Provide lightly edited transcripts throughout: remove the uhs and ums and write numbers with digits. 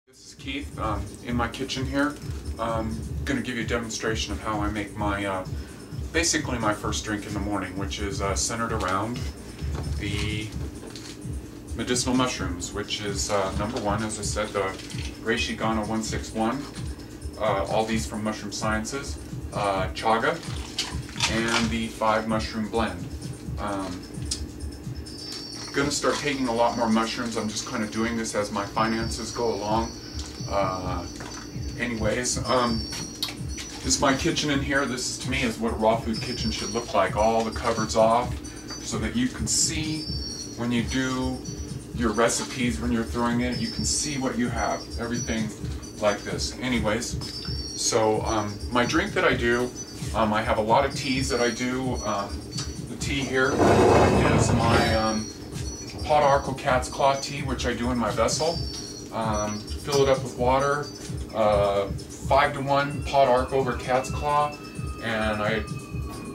This is Keith in my kitchen here. I'm going to give you a demonstration of how I make my basically my first drink in the morning, which is centered around the medicinal mushrooms, which is number one, as I said, the Reishi Gano 161, all these from Mushroom Sciences, Chaga, and the 5 mushroom blend. Going to start taking a lot more mushrooms. I'm just kind of doing this as my finances go along. Anyways, this is my kitchen in here. This to me is what a raw food kitchen should look like. All the cupboards off so that you can see when you do your recipes, when you're throwing it, you can see what you have. Everything like this. Anyways, so my drink that I do, I have a lot of teas that I do. The tea here is my pot Agaricus cat's claw tea, which I do in my vessel. Fill it up with water, 5-to-1 pot Agaricus over cat's claw, and I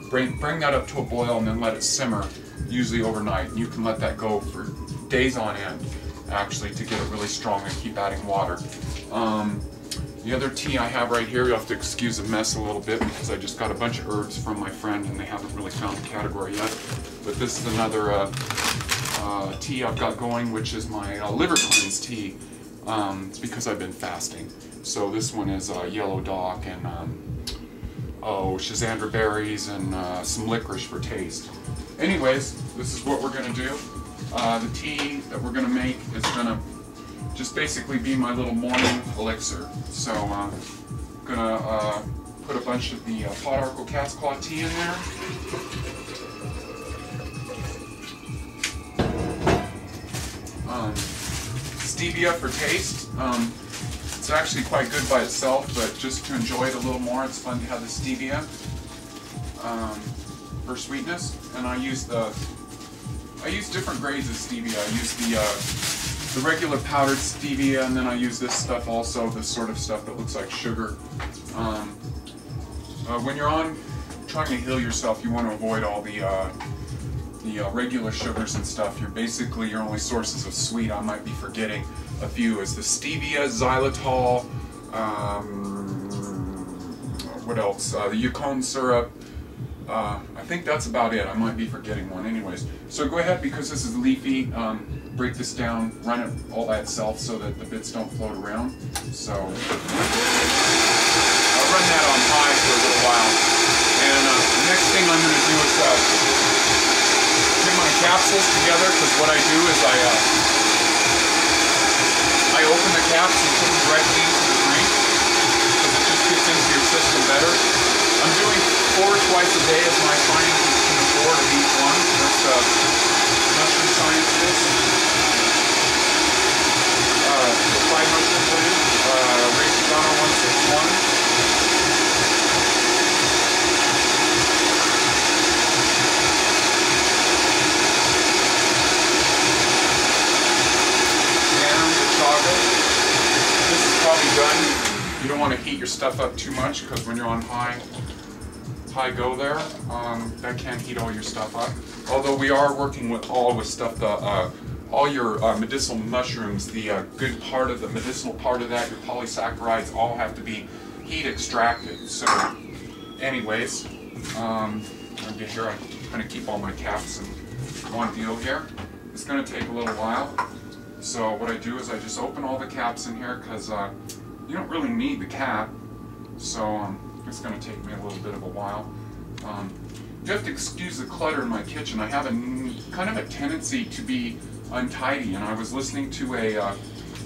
bring that up to a boil and then let it simmer, usually overnight. You can let that go for days on end, actually, to get it really strong and keep adding water. The other tea I have right here, you'll have to excuse the mess a little bit because I just got a bunch of herbs from my friend and they haven't really found the category yet. But this is another tea I've got going, which is my liver cleanse tea. It's because I've been fasting. So this one is yellow dock and schizandra berries and some licorice for taste. Anyways, this is what we're going to do. The tea that we're going to make is going to just basically be my little morning elixir. So I'm going to put a bunch of the pot Agaricus cat's claw tea in there. Stevia for taste. It's actually quite good by itself, but just to enjoy it a little more, it's fun to have the stevia for sweetness. And I use different grades of stevia. I use the regular powdered stevia, and then I use this stuff also, this sort of stuff that looks like sugar. When you're trying to heal yourself, you want to avoid all the regular sugars and stuff. You're your only sources of sweet, I might be forgetting a few, is the stevia, xylitol, what else? The Yukon syrup. I think that's about it. I might be forgetting one. Anyways, so go ahead, because this is leafy, break this down, run it all by itself so that the bits don't float around. So I'll run that on high for a little while. And the next thing I'm going to do is get my capsules together, because what I do is I open the caps and put them directly into the drink, because it just gets into your system better. I'm doing 4 twice a day as my finances can afford of each one. That's Mushroom Sciences, the 5 mushroom blend, Reishi Gano 161. You don't want to heat your stuff up too much, because when you're on high go there, that can heat all your stuff up. Although we are working with all your medicinal mushrooms, the good part of the medicinal part of that, your polysaccharides, all have to be heat extracted. So anyways, I'll get here, I kind of keep all my caps in one deal here. It's going to take a little while. So what I do is I just open all the caps in here, because you don't really need the cap, so it's going to take me a little bit of a while. You have to excuse the clutter in my kitchen. I have kind of a tendency to be untidy, and I was listening to a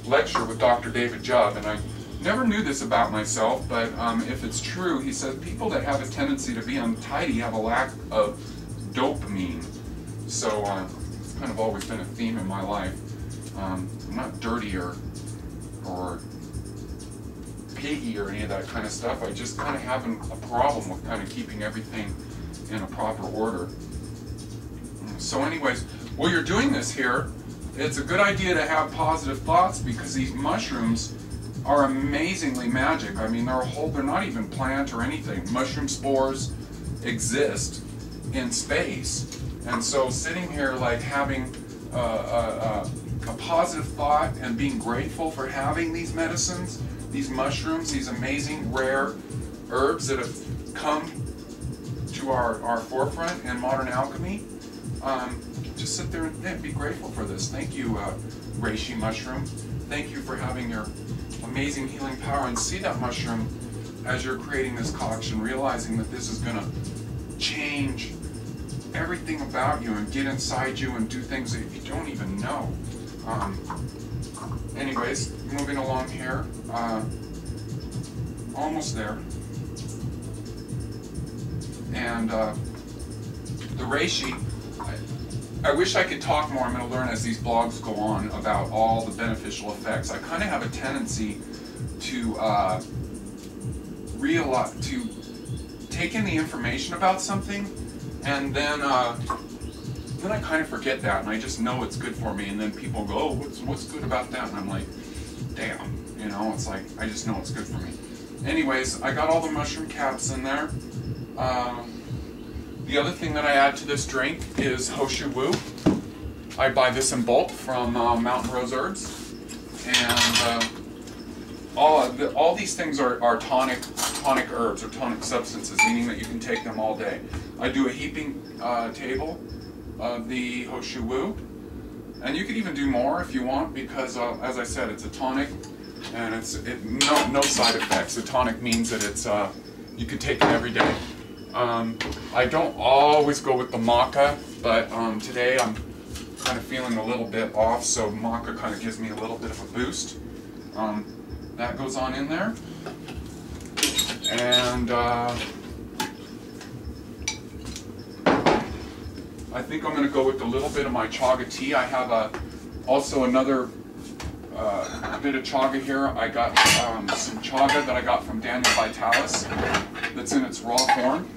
lecture with Dr. David Jubb, and I never knew this about myself, but if it's true, he said people that have a tendency to be untidy have a lack of dopamine. So it's kind of always been a theme in my life. I'm not dirty or piggy or any of that kind of stuff. I just kind of have a problem with kind of keeping everything in a proper order. So anyways, while you're doing this here, it's a good idea to have positive thoughts, because these mushrooms are amazingly magic. I mean, they're not even plant or anything. Mushroom spores exist in space. And so sitting here like having a positive thought and being grateful for having these medicines, these mushrooms, these amazing rare herbs that have come to our forefront in modern alchemy. Just sit there and be grateful for this. Thank you, reishi mushroom. Thank you for having your amazing healing power, and see that mushroom as you're creating this collection, realizing that this is going to change everything about you and get inside you and do things that you don't even know. Anyways, moving along here, almost there. And the reishi, I wish I could talk more. I'm going to learn as these blogs go on about all the beneficial effects. I kind of have a tendency to take in the information about something, and then I kind of forget that, and I just know it's good for me. And then people go, "Oh, what's good about that?" And I'm like, "Damn, you know, it's like I just know it's good for me." Anyways, I got all the mushroom caps in there. The other thing that I add to this drink is Ho Shou Wu. I buy this in bulk from Mountain Rose Herbs, and all these things are tonic herbs or tonic substances, meaning that you can take them all day. I do a heaping table of the Ho Shou Wu, and you could even do more if you want, because as I said, it's a tonic, and no side effects. A tonic means that it's you can take it every day. I don't always go with the Maca, but today I'm kind of feeling a little bit off, so Maca kind of gives me a little bit of a boost. That goes on in there. And I think I'm going to go with a little bit of my Chaga tea. I have also another bit of Chaga here. I got some Chaga that I got from Daniel Vitalis that's in its raw form.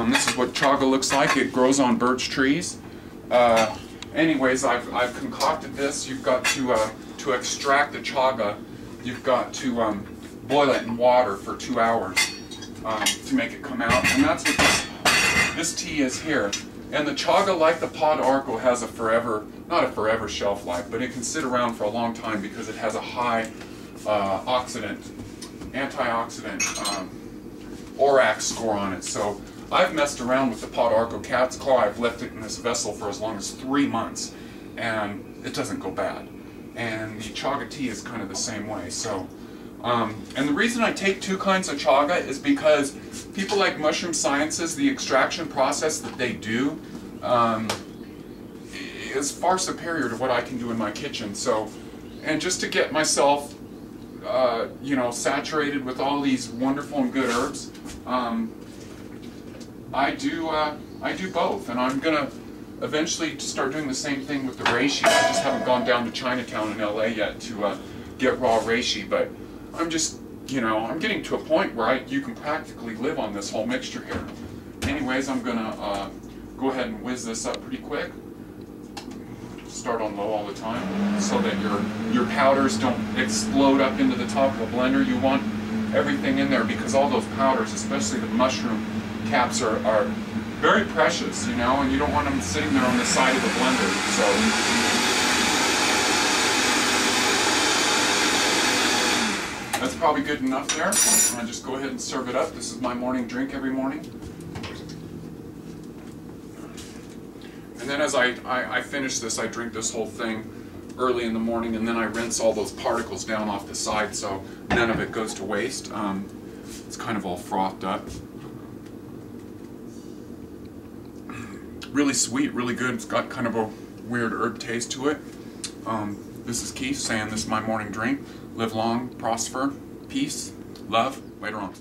This is what Chaga looks like. It grows on birch trees. Anyways, I've concocted this. You've got to extract the Chaga. You've got to boil it in water for 2 hours to make it come out, and that's what this tea is here. And the Chaga, like the pod arco, has a not a forever shelf life, but it can sit around for a long time because it has a high antioxidant ORAC score on it. So I've messed around with the pod arco cat's claw. I've left it in this vessel for as long as 3 months, and it doesn't go bad. And the Chaga tea is kind of the same way. So, and the reason I take 2 kinds of Chaga is because people like Mushroom Sciences, the extraction process that they do is far superior to what I can do in my kitchen. So, and just to get myself, you know, saturated with all these wonderful and good herbs, I do both, and I'm gonna eventually start doing the same thing with the reishi. I just haven't gone down to Chinatown in LA yet to get raw reishi, but I'm just, you know, I'm getting to a point where you can practically live on this whole mixture here. Anyways, I'm gonna go ahead and whiz this up pretty quick. Start on low all the time so that your powders don't explode up into the top of the blender. You want everything in there because all those powders, especially the mushroom caps, are very precious, you know, and you don't want them sitting there on the side of the blender. So that's probably good enough there. I'll just go ahead and serve it up. This is my morning drink every morning. And then as I finish this, I drink this whole thing early in the morning, and then I rinse all those particles down off the side so none of it goes to waste. It's kind of all frothed up. Really sweet, really good. It's got kind of a weird herb taste to it. This is Keith saying this is my morning drink. Live long, prosper, peace, love. Later on.